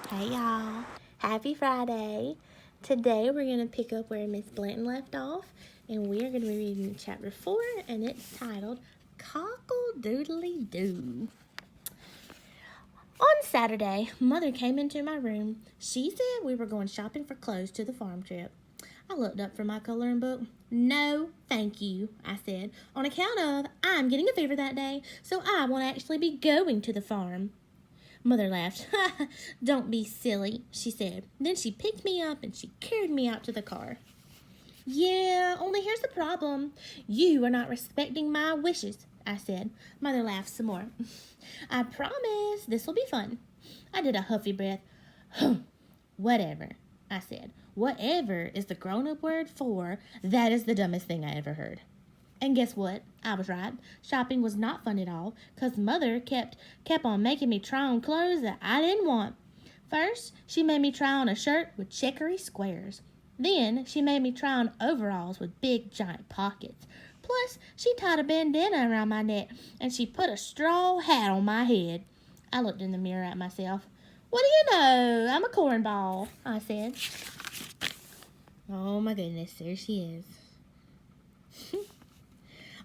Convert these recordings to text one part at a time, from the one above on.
Hey y'all, happy Friday. Today we're going to pick up where Miss Blanton left off, and we are going to be reading chapter 4, and it's titled Cockle Doodly Doo. On Saturday, Mother came into my room. She said we were going shopping for clothes to the farm trip. I looked up from my coloring book. No, thank you, I said, on account of I'm getting a fever that day, so I won't actually be going to the farm. Mother laughed. Don't be silly, she said. Then she picked me up and she carried me out to the car. Yeah, only here's the problem. You are not respecting my wishes, I said. Mother laughed some more. I promise this will be fun. I did a huffy breath. Whatever, I said. Whatever is the grown-up word for that is the dumbest thing I ever heard. And guess what? I was right. Shopping was not fun at all, 'cause Mother kept on making me try on clothes that I didn't want. First, she made me try on a shirt with checkery squares. Then, she made me try on overalls with big giant pockets. Plus, she tied a bandana around my neck, and she put a straw hat on my head. I looked in the mirror at myself. What do you know? I'm a cornball, I said. Oh my goodness, there she is.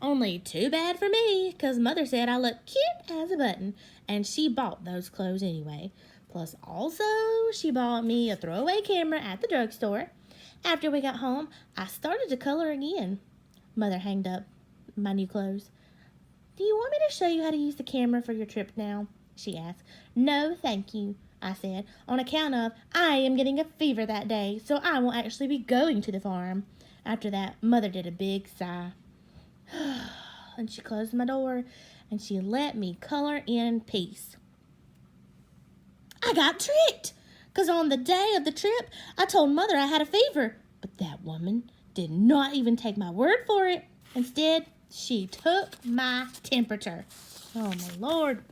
Only too bad for me, 'cause Mother said I looked cute as a button, and she bought those clothes anyway. Plus, also, she bought me a throwaway camera at the drugstore. After we got home, I started to color again. Mother hanged up my new clothes. Do you want me to show you how to use the camera for your trip now? She asked. No, thank you, I said, on account of I am getting a fever that day, so I won't actually be going to the farm. After that, Mother did a big sigh. And she closed my door, and she let me color in peace. I got tricked, 'cause on the day of the trip, I told Mother I had a fever, but that woman did not even take my word for it. Instead, she took my temperature. Oh, my Lord.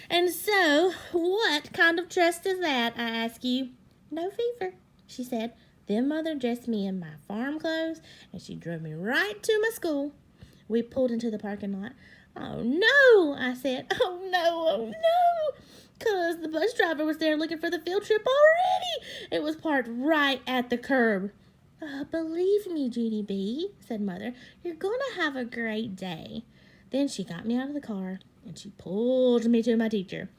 And so, what kind of trust is that, I ask you? No fever, she said. Then Mother dressed me in my farm clothes, and she drove me right to my school. We pulled into the parking lot. Oh, no, I said. Oh, no. 'Cause the bus driver was there looking for the field trip already. It was parked right at the curb. Believe me, Junie B, said Mother, you're going to have a great day. Then she got me out of the car, and she pulled me to my teacher.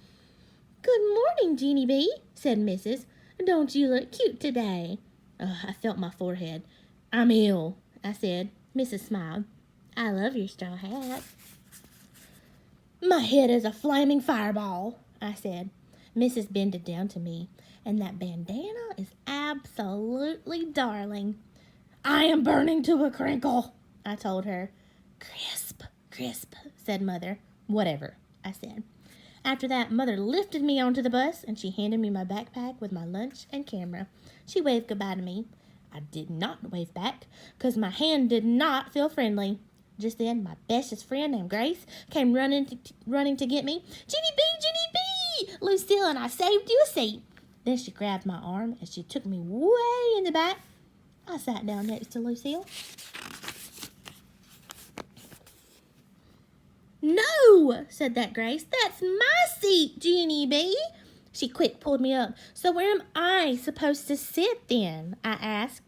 Good morning, Junie B, said Mrs. Don't you look cute today? I felt my forehead. I'm ill, I said. Mrs. smiled. I love your straw hat. My head is a flaming fireball, I said. Mrs. bended down to me, and that bandana is absolutely darling. I am burning to a crinkle, I told her. Crisp, said Mother. Whatever, I said. After that, Mother lifted me onto the bus, and she handed me my backpack with my lunch and camera. She waved goodbye to me. I did not wave back, 'cause my hand did not feel friendly. Just then, my bestest friend named Grace came running to get me. Junie B, Lucille and I saved you a seat. Then she grabbed my arm and she took me way in the back. I sat down next to Lucille. No, said that Grace. That's my seat, Junie B. She quick pulled me up. So where am I supposed to sit then? I asked.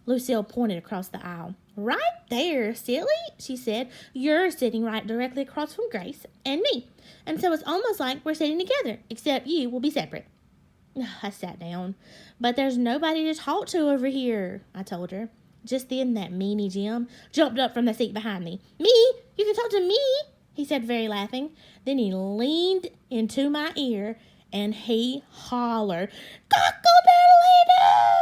Lucille pointed across the aisle. Right there, silly, she said. You're sitting right directly across from Grace and me. And so it's almost like we're sitting together, except you will be separate. I sat down. But there's nobody to talk to over here, I told her. Just then that meanie Jim jumped up from the seat behind me. Me? You can talk to me? He said, very laughing. Then he leaned into my ear and he hollered, Cockle-doodly-doo!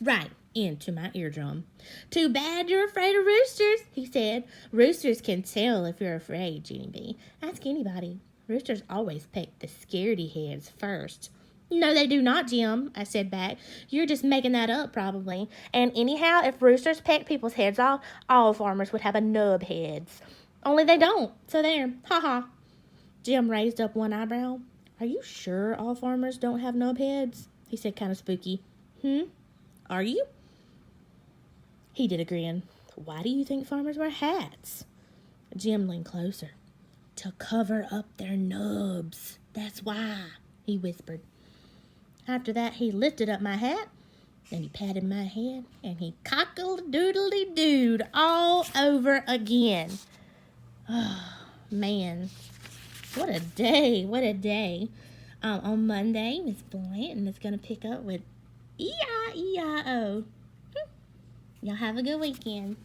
Right into my eardrum. Too bad you're afraid of roosters, he said. Roosters can tell if you're afraid, Junie B. Ask anybody. Roosters always peck the scaredy heads first. No, they do not, Jim, I said back. You're just making that up, probably. And anyhow, if roosters peck people's heads off, all farmers would have a nub heads. Only they don't, so there. Ha. Jim raised up one eyebrow. Are you sure all farmers don't have nub heads? He said kind of spooky. Are you? He did a grin. Why do you think farmers wear hats? Jim leaned closer. To cover up their nubs. That's why, he whispered. After that, he lifted up my hat, and he patted my head, and he cockle-doodly-dooed all over again. Oh, man. What a day. What a day. On Monday, Miss Blanton is going to pick up with E-I-E-I-O. Y'all have a good weekend.